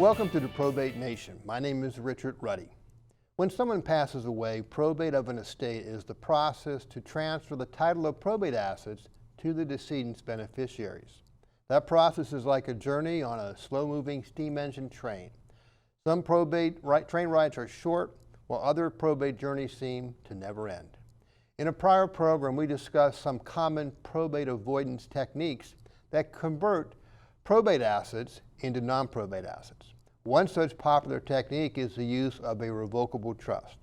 Welcome to the Probate Nation. My name is Richard Ruddy. When someone passes away, probate of an estate is the process to transfer the title of probate assets to the decedent's beneficiaries. That process is like a journey on a slow-moving steam engine train. Some probate train rides are short, while other probate journeys seem to never end. In a prior program, we discussed some common probate avoidance techniques that convert probate assets into non-probate assets. One such popular technique is the use of a revocable trust.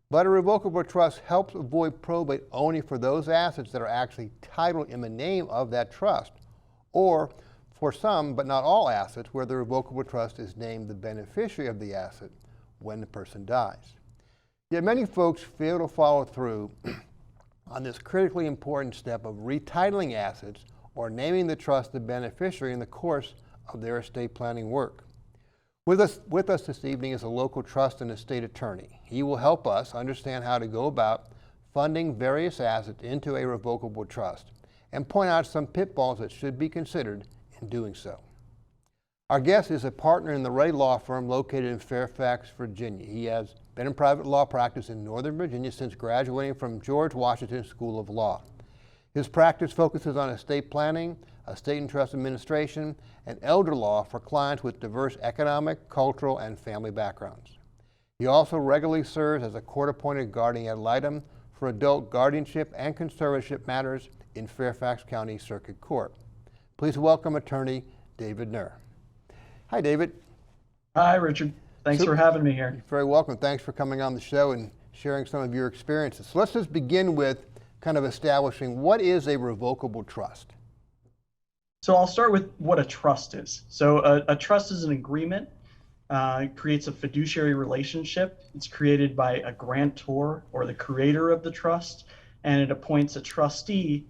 But a revocable trust helps avoid probate only for those assets that are actually titled in the name of that trust, or for some, but not all assets, where the revocable trust is named the beneficiary of the asset when the person dies. Yet many folks fail to follow through on this critically important step of retitling assets or naming the trust the beneficiary in the course of their estate planning work. With us this evening is a local trust and estate attorney. He will help us understand how to go about funding various assets into a revocable trust and point out some pitfalls that should be considered in doing so. Our guest is a partner in the Ruddy Law Firm located in Fairfax, Virginia. He has been in private law practice in Northern Virginia since graduating from George Washington School of Law. His practice focuses on estate planning, estate and trust administration, and elder law for clients with diverse economic, cultural, and family backgrounds. He also regularly serves as a court-appointed guardian ad litem for adult guardianship and conservatorship matters in Fairfax County Circuit Court. Please welcome attorney David Nur. Hi, David. Hi, Richard. Thanks for having me here. You're very welcome. Thanks for coming on the show and sharing some of your experiences. So let's just begin with kind of establishing what is a revocable trust. So I'll start with what a trust is. So a trust is an agreement. It creates a fiduciary relationship. It's created by a grantor or the creator of the trust, and it appoints a trustee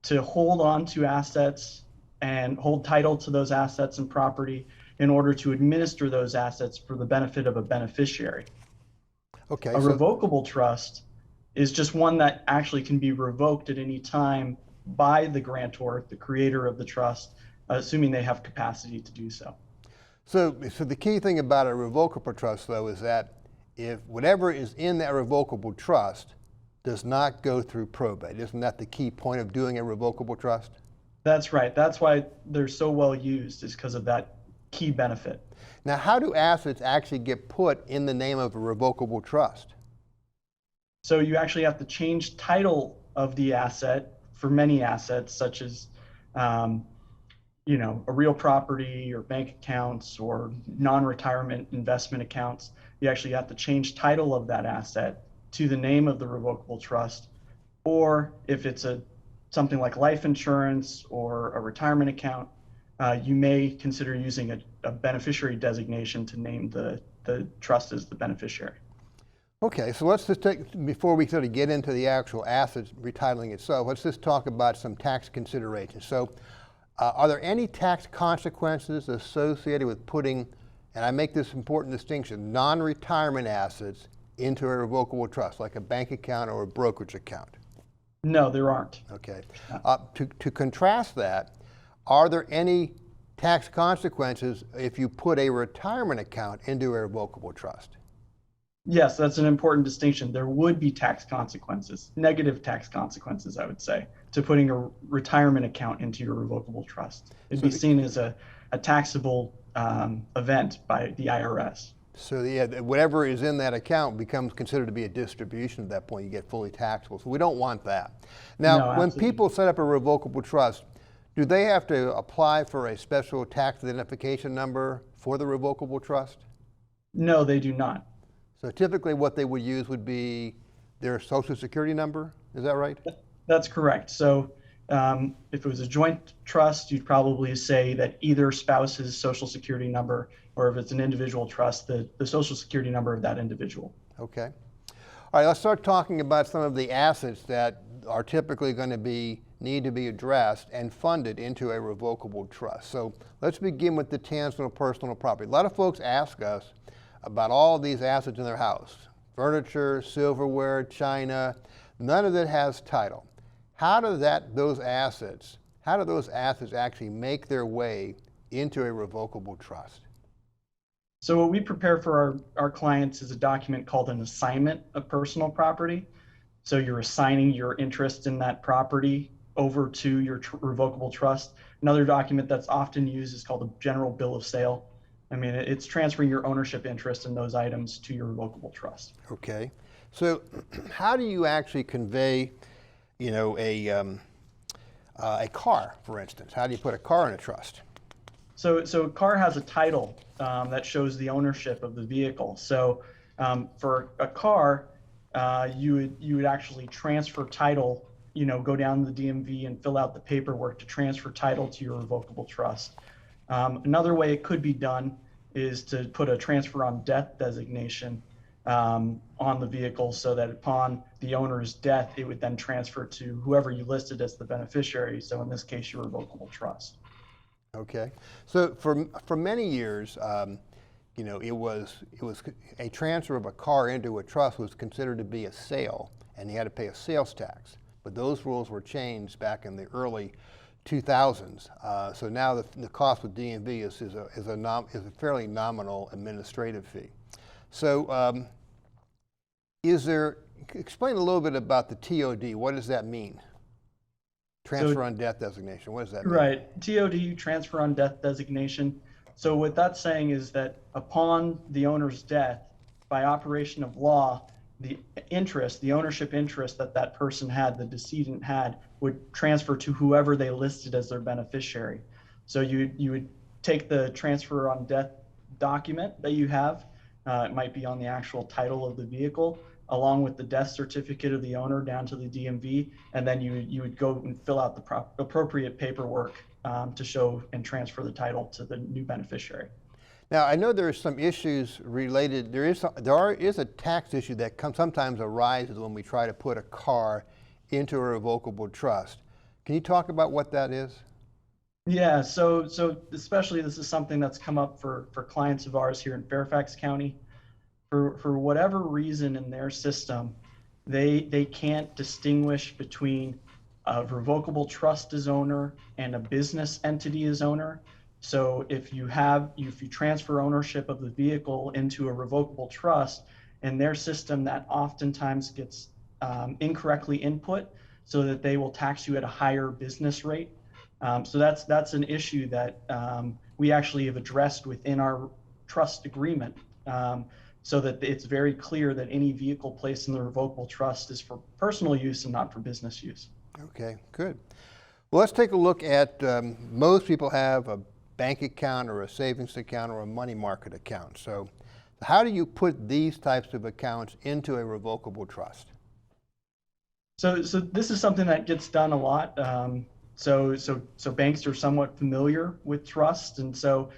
to hold on to assets and hold title to those assets and property in order to administer those assets for the benefit of a beneficiary. Okay. A revocable trust is just one that actually can be revoked at any time by the grantor, the creator of the trust, assuming they have capacity to do so. So the key thing about a revocable trust, though, is that if whatever is in that revocable trust does not go through probate. Isn't that the key point of doing a revocable trust? That's right. That's why they're so well used, is because of that key benefit. Now, how do assets actually get put in the name of a revocable trust? So you actually have to change title of the asset for many assets, such as a real property or bank accounts or non-retirement investment accounts. You actually have to change title of that asset to the name of the revocable trust. Or if it's something like life insurance or a retirement account, you may consider using a beneficiary designation to name the trust as the beneficiary. Okay, so let's just before we sort of get into the actual assets retitling itself, let's just talk about some tax considerations. So are there any tax consequences associated with putting, and I make this important distinction, non-retirement assets into a revocable trust, like a bank account or a brokerage account? No, there aren't. Okay. To contrast that, are there any tax consequences if you put a retirement account into a revocable trust? Yes, that's an important distinction. There would be tax consequences, negative tax consequences, I would say, to putting a retirement account into your revocable trust. It'd be seen as a taxable event by the IRS. So yeah, whatever is in that account becomes considered to be a distribution at that point. You get fully taxable. So we don't want that. Now, No, when absolutely. people set up a revocable trust, do they have to apply for a special tax identification number for the revocable trust? No, they do not. So typically what they would use would be their social security number, is that right? That's correct. So if it was a joint trust, you'd probably say that either spouse's social security number, or if it's an individual trust, the social security number of that individual. Okay. All right, let's start talking about some of the assets that are typically going to need to be addressed and funded into a revocable trust. So let's begin with the tangible personal property. A lot of folks ask us about all these assets in their house: furniture, silverware, china. None of it has title. How do those assets actually make their way into a revocable trust? So what we prepare for our clients is a document called an assignment of personal property. So you're assigning your interest in that property over to your revocable trust. Another document that's often used is called a general bill of sale. I mean, it's transferring your ownership interest in those items to your revocable trust. Okay. So how do you actually convey, you know, a car, for instance? How do you put a car in a trust? So a car has a title that shows the ownership of the vehicle. So for a car, you would actually transfer title. Go down to the DMV and fill out the paperwork to transfer title to your revocable trust. Another way it could be done is to put a transfer on death designation on the vehicle, so that upon the owner's death, it would then transfer to whoever you listed as the beneficiary. So in this case, your revocable trust. Okay. So for many years, you know, it was a transfer of a car into a trust was considered to be a sale, and you had to pay a sales tax. But those rules were changed back in the early 2000s. So now the cost with DMV is a fairly nominal administrative fee. So explain a little bit about the TOD. What does that mean? Transfer on death designation. What does that mean? Right. TOD, transfer on death designation. So what that's saying is that upon the owner's death, by operation of law, the ownership interest that that person had, the decedent had, would transfer to whoever they listed as their beneficiary. So you would take the transfer on death document that you have. It might be on the actual title of the vehicle, along with the death certificate of the owner, down to the DMV, and then you would go and fill out the appropriate paperwork to show and transfer the title to the new beneficiary. Now, I know there are some issues related. There is a tax issue that sometimes arises when we try to put a car into a revocable trust. Can you talk about what that is? Yeah, so especially this is something that's come up for clients of ours here in Fairfax County. For whatever reason in their system, they can't distinguish between a revocable trust as owner and a business entity as owner. So if you transfer ownership of the vehicle into a revocable trust, in their system, that oftentimes gets incorrectly input, so that they will tax you at a higher business rate. So that's an issue that we actually have addressed within our trust agreement, so that it's very clear that any vehicle placed in the revocable trust is for personal use and not for business use. Okay, good. Well, let's take a look at most people have a bank account or a savings account or a money market account. So how do you put these types of accounts into a revocable trust? So this is something that gets done a lot. So banks are somewhat familiar with trust, and so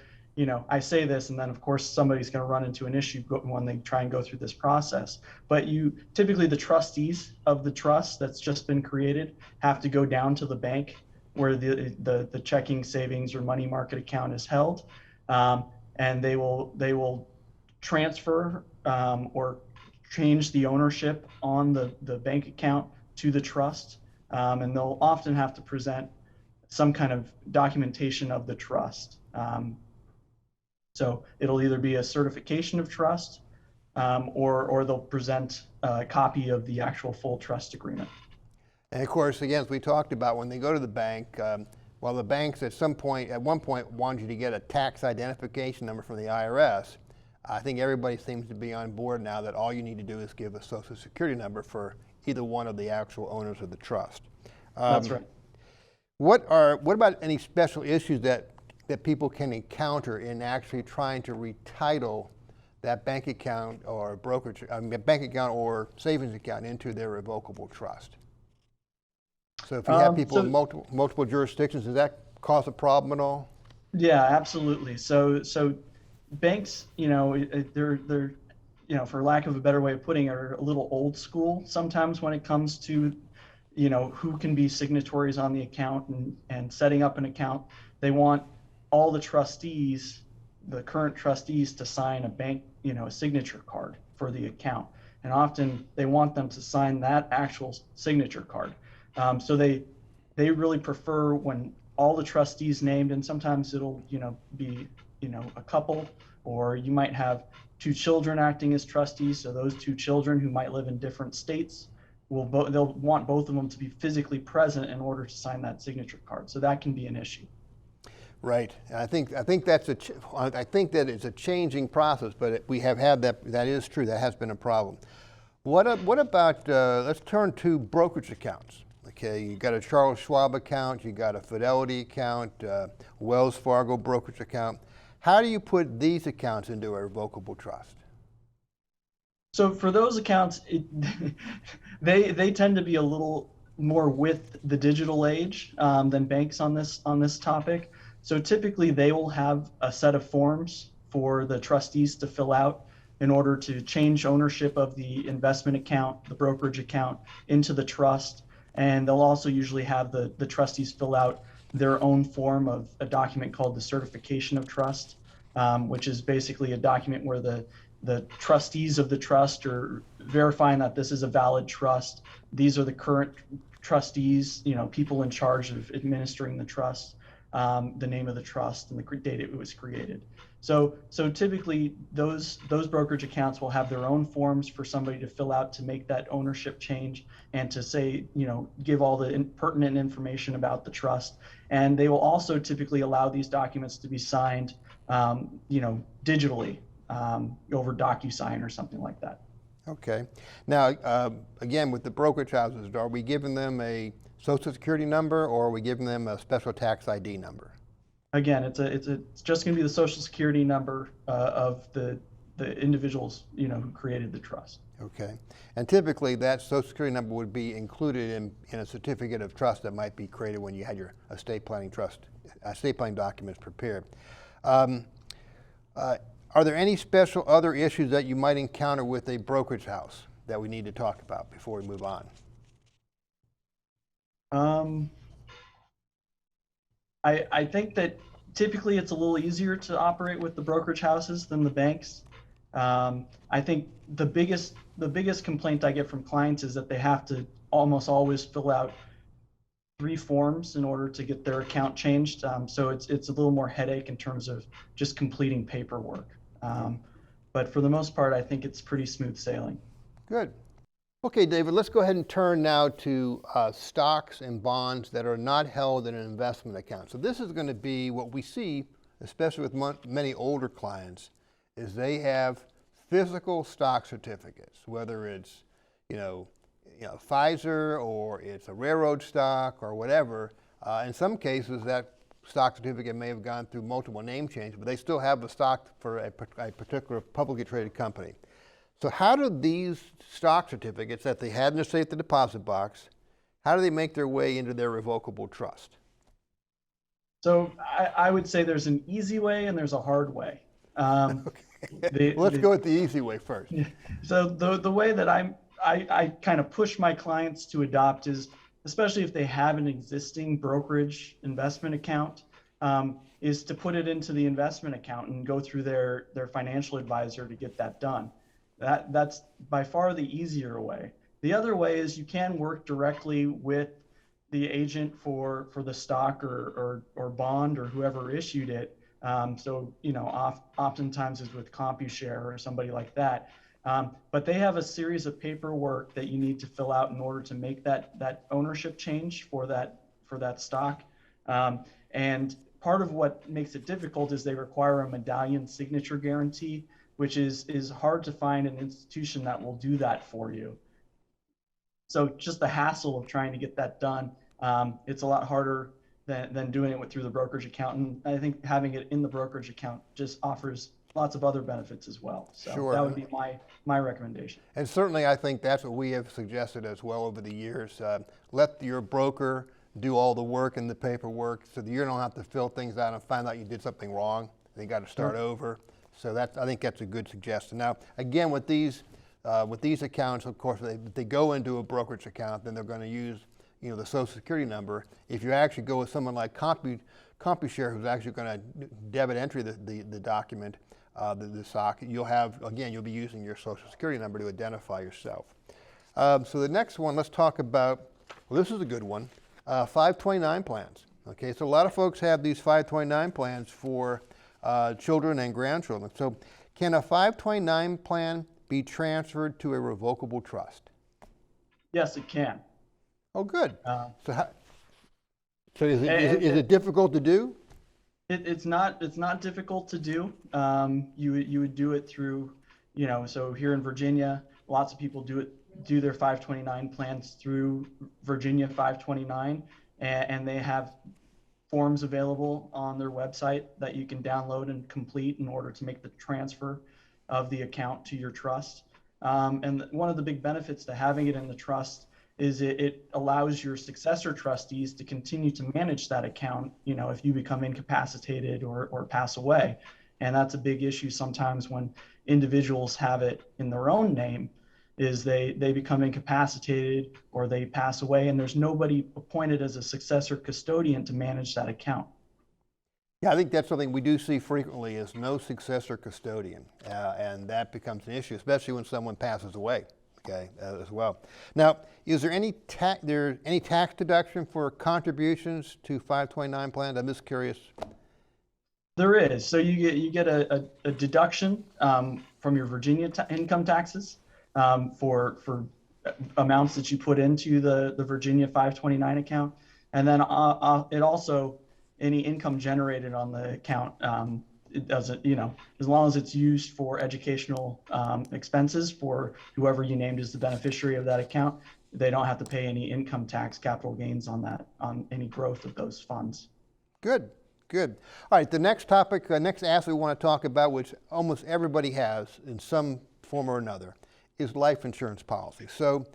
I say this, and then of course somebody's going to run into an issue when they try and go through this process. But typically the trustees of the trust that's just been created have to go down to the bank where the checking, savings, or money market account is held, and they will transfer or change the ownership on the bank account to the trust, and they'll often have to present some kind of documentation of the trust. So it'll either be a certification of trust, or they'll present a copy of the actual full trust agreement. And of course, again, as we talked about, when they go to the bank, well, the banks at one point wanted you to get a tax identification number from the IRS. I think everybody seems to be on board now that all you need to do is give a social security number for either one of the actual owners of the trust. That's right. What about any special issues that people can encounter in actually trying to retitle that bank account or bank account or savings account into their revocable trust? So if you have people in multiple jurisdictions, does that cause a problem at all? Yeah, absolutely. So banks, they're for lack of a better way of putting it, are a little old school sometimes when it comes to who can be signatories on the account and setting up an account. They want all the trustees, the current trustees, to sign a signature card for the account. And often they want them to sign that actual signature card. So they really prefer when all the trustees named, and sometimes it'll be a couple or you might have two children acting as trustees. So those two children who might live in different states they'll want both of them to be physically present in order to sign that signature card. So that can be an issue. Right. I think that's I think that it's a changing process, but we have had that. That is true. That has been a problem. What about? Let's turn to brokerage accounts. Okay, you got a Charles Schwab account, you got a Fidelity account, Wells Fargo brokerage account. How do you put these accounts into a revocable trust? So for those accounts, they tend to be a little more with the digital age than banks on this topic. So typically they will have a set of forms for the trustees to fill out in order to change ownership of the investment account, the brokerage account, into the trust. And they'll also usually have the trustees fill out their own form of a document called the certification of trust, which is basically a document where the trustees of the trust are verifying that this is a valid trust. These are the current trustees, people in charge of administering the trust, the name of the trust, and the date it was created. So typically those brokerage accounts will have their own forms for somebody to fill out to make that ownership change and to say, give all the pertinent information about the trust. And they will also typically allow these documents to be signed, digitally, over DocuSign or something like that. Okay. Now, again, with the brokerage houses, are we giving them a Social Security number, or are we giving them a special tax ID number? Again, it's just going to be the Social Security number of the individuals who created the trust. Okay. And typically, that Social Security number would be included in a certificate of trust that might be created when you had your estate planning documents prepared. Are there any special other issues that you might encounter with a brokerage house that we need to talk about before we move on? I think that typically it's a little easier to operate with the brokerage houses than the banks. I think the biggest complaint I get from clients is that they have to almost always fill out 3 forms in order to get their account changed. So it's a little more headache in terms of just completing paperwork. But for the most part, I think it's pretty smooth sailing. Good. Okay, David, let's go ahead and turn now to stocks and bonds that are not held in an investment account. So this is going to be what we see, especially with many older clients, is they have physical stock certificates, whether it's, Pfizer or it's a railroad stock or whatever. In some cases, that stock certificate may have gone through multiple name changes, but they still have a stock for a particular publicly traded company. So how do these stock certificates that they had in their safe deposit box, how do they make their way into their revocable trust? So I would say there's an easy way and there's a hard way. Okay. Let's go with the easy way first. So the way that I kind of push my clients to adopt is, especially if they have an existing brokerage investment account, is to put it into the investment account and go through their financial advisor to get that done. That's by far the easier way. The other way is you can work directly with the agent for the stock or bond or whoever issued it. So oftentimes it's with CompuShare or somebody like that. But they have a series of paperwork that you need to fill out in order to make that ownership change for that stock. And part of what makes it difficult is they require a medallion signature guarantee, which is hard to find an institution that will do that for you. So just the hassle of trying to get that done, it's a lot harder than doing it through the brokerage account. And I think having it in the brokerage account just offers lots of other benefits as well. So sure. That would be my recommendation. And certainly I think that's what we have suggested as well over the years. Let your broker do all the work and the paperwork so that you don't have to fill things out and find out you did something wrong and you got to start over. So I think that's a good suggestion. Now, again, with these accounts, of course, if they go into a brokerage account, then they're going to use, the Social Security number. If you actually go with someone like CompuShare, who's actually going to debit entry the document, the stock, you'll be using your Social Security number to identify yourself. So the next one, let's talk about. Well, this is a good one. 529 plans. Okay, so a lot of folks have these 529 plans for children and grandchildren. So can a 529 plan be transferred to a revocable trust? Yes, it can. Oh, good. Uh, So is it difficult to do? It's not difficult to do. You would do it through, so here in Virginia, lots of people do their 529 plans through Virginia 529, and they have forms available on their website that you can download and complete in order to make the transfer of the account to your trust. And one of the big benefits to having it in the trust is it allows your successor trustees to continue to manage that account, if you become incapacitated or pass away. And that's a big issue sometimes when individuals have it in their own name, is they become incapacitated or they pass away and there's nobody appointed as a successor custodian to manage that account. Yeah, I think that's something we do see frequently is no successor custodian, and that becomes an issue, especially when someone passes away. Okay, as well. Now, is there any tax deduction for contributions to 529 plans? I'm just curious. There is. So you get a deduction from your Virginia income taxes for amounts that you put into the Virginia 529 account, and then it also any income generated on the account. It doesn't, as long as it's used for educational expenses for whoever you named as the beneficiary of that account, they don't have to pay any income tax capital gains on that, on any growth of those funds. Good, good. All right, the next topic, next asset we want to talk about, which almost everybody has in some form or another, is life insurance policy. So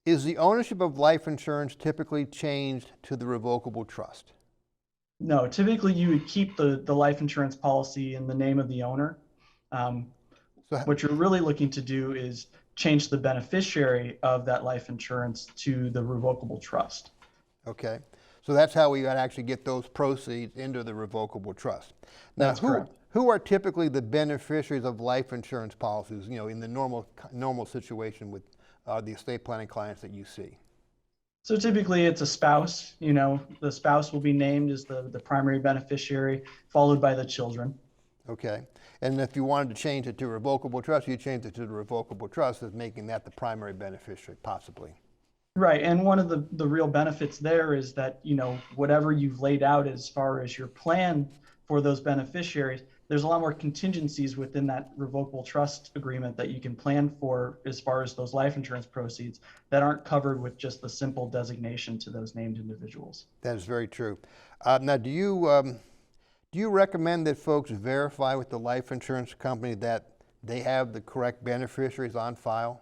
is the ownership of life insurance typically changed to the revocable trust? No, typically you would keep the life insurance policy in the name of the owner. What you're really looking to do is change the beneficiary of that life insurance to the revocable trust. Okay, so that's how we actually get those proceeds into the revocable trust. Now, That's correct. Who are typically the beneficiaries of life insurance policies, in the normal situation with the estate planning clients that you see? So typically it's a spouse, the spouse will be named as the primary beneficiary, followed by the children. Okay, and if you wanted to change it to a revocable trust, you change it to the revocable trust as making that the primary beneficiary, possibly. Right, and one of the real benefits there is that, whatever you've laid out as far as your plan for those beneficiaries, there's a lot more contingencies within that revocable trust agreement that you can plan for as far as those life insurance proceeds that aren't covered with just the simple designation to those named individuals. That is very true. Now, do you recommend that folks verify with the life insurance company that they have the correct beneficiaries on file?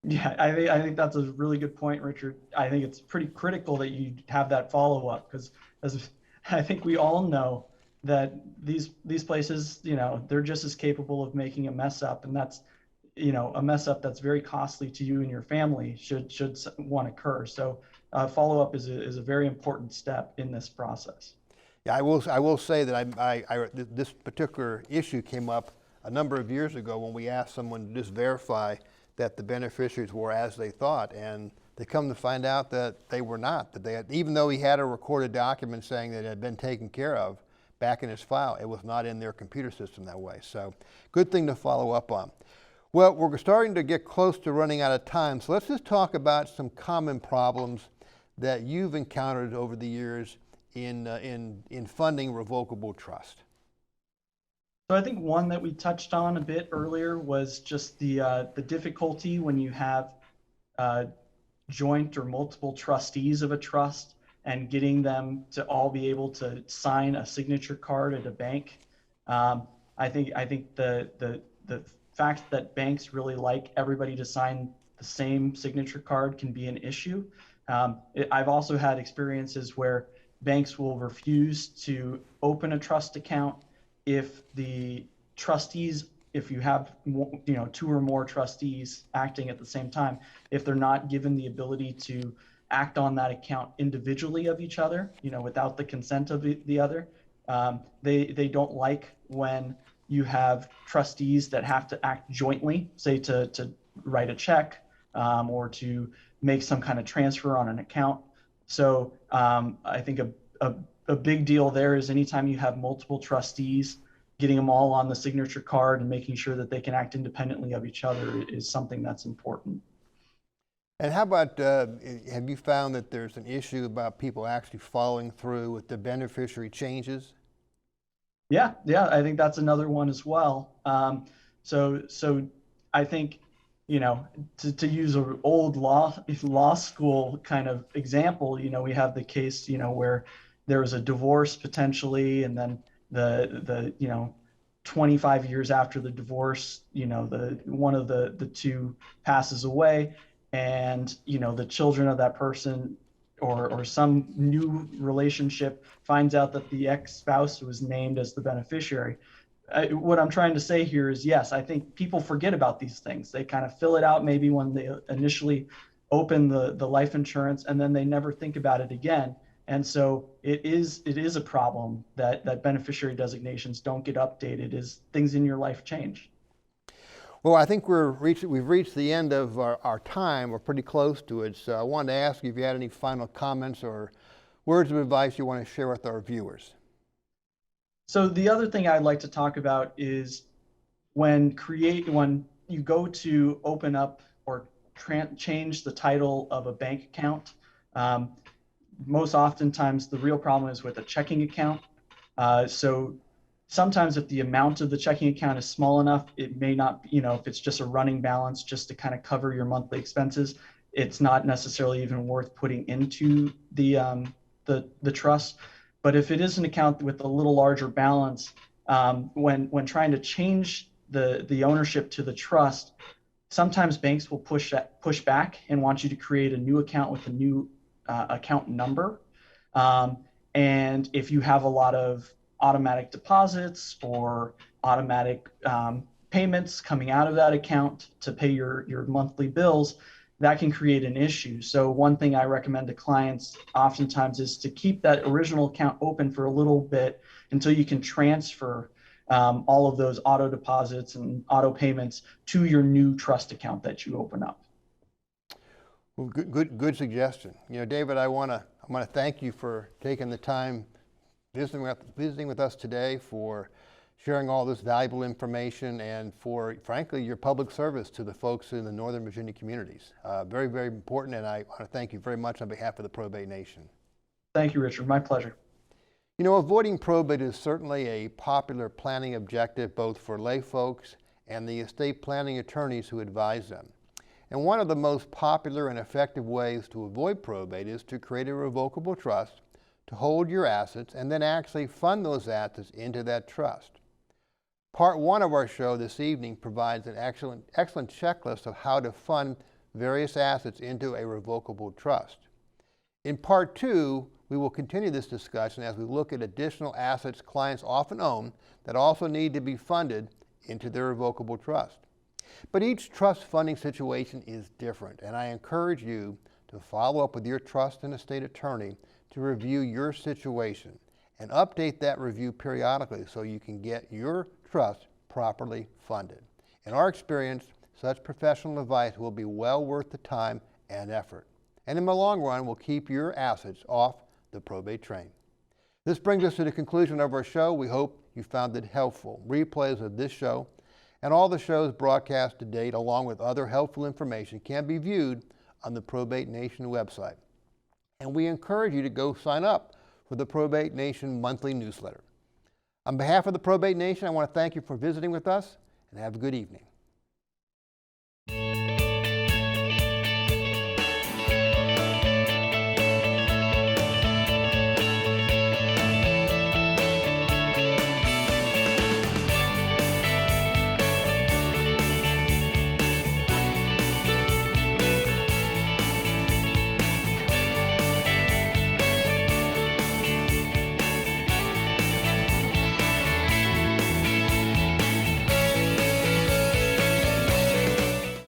Yeah, I think that's a really good point, Richard. I think it's pretty critical that you have that follow-up because as I think we all know that these places, they're just as capable of making a mess up, and that's, a mess up that's very costly to you and your family should one occur. So follow-up is a very important step in this process. Yeah, I will say that this particular issue came up a number of years ago when we asked someone to just verify that the beneficiaries were as they thought, and they come to find out that they were not. That they had, even though he had a recorded document saying that it had been taken care of back in his file, it was not in their computer system that way. So, good thing to follow up on. Well, we're starting to get close to running out of time, so let's just talk about some common problems that you've encountered over the years in funding revocable trust. So I think one that we touched on a bit earlier was just the difficulty when you have joint or multiple trustees of a trust and getting them to all be able to sign a signature card at a bank. I think the fact that banks really like everybody to sign the same signature card can be an issue. I've also had experiences where banks will refuse to open a trust account if the trustees, if you have two or more trustees acting at the same time, if they're not given the ability to act on that account individually of each other, without the consent of the other, they don't like when you have trustees that have to act jointly, say to write a check or to make some kind of transfer on an account. So I think a a big deal there is anytime you have multiple trustees, getting them all on the signature card and making sure that they can act independently of each other is something that's important. And how about, have you found that there's an issue about people actually following through with the beneficiary changes? Yeah, I think that's another one as well. So I think, to use an old law school kind of example, we have the case, where there was a divorce potentially, and then the 25 years after the divorce, the one of the two passes away, and the children of that person or some new relationship finds out that the ex-spouse was named as the beneficiary. What I'm trying to say here is, yes, I think people forget about these things. They kind of fill it out maybe when they initially open the life insurance, and then they never think about it again. And so it is a problem that beneficiary designations don't get updated as things in your life change. Well, I think we've reached the end of our time. We're pretty close to it. So I wanted to ask you if you had any final comments or words of advice you want to share with our viewers. So the other thing I'd like to talk about is when you go to open up or change the title of a bank account, most oftentimes the real problem is with a checking account. So sometimes if the amount of the checking account is small enough, it may not, if it's just a running balance just to kind of cover your monthly expenses, it's not necessarily even worth putting into the trust. But if it is an account with a little larger balance, when trying to change the ownership to the trust, sometimes banks will push back and want you to create a new account with a new account number. And if you have a lot of automatic deposits or automatic payments coming out of that account to pay your monthly bills, that can create an issue. So one thing I recommend to clients oftentimes is to keep that original account open for a little bit until you can transfer all of those auto deposits and auto payments to your new trust account that you open up. Well, good suggestion. David, I want to thank you for taking the time visiting with us today, for sharing all this valuable information, and for, frankly, your public service to the folks in the Northern Virginia communities. Very, very important, and I want to thank you very much on behalf of the Probate Nation. Thank you, Richard. My pleasure. Avoiding probate is certainly a popular planning objective both for lay folks and the estate planning attorneys who advise them. And one of the most popular and effective ways to avoid probate is to create a revocable trust to hold your assets and then actually fund those assets into that trust. Part one of our show this evening provides an excellent checklist of how to fund various assets into a revocable trust. In part two, we will continue this discussion as we look at additional assets clients often own that also need to be funded into their revocable trust. But each trust funding situation is different, and I encourage you to follow up with your trust and estate attorney to review your situation and update that review periodically so you can get your trust properly funded. In our experience, such professional advice will be well worth the time and effort, and in the long run will keep your assets off the probate train. This brings us to the conclusion of our show. We hope you found it helpful. Replays of this show and all the shows broadcast to date, along with other helpful information, can be viewed on the Probate Nation website. And we encourage you to go sign up for the Probate Nation monthly newsletter. On behalf of the Probate Nation, I want to thank you for visiting with us, and have a good evening.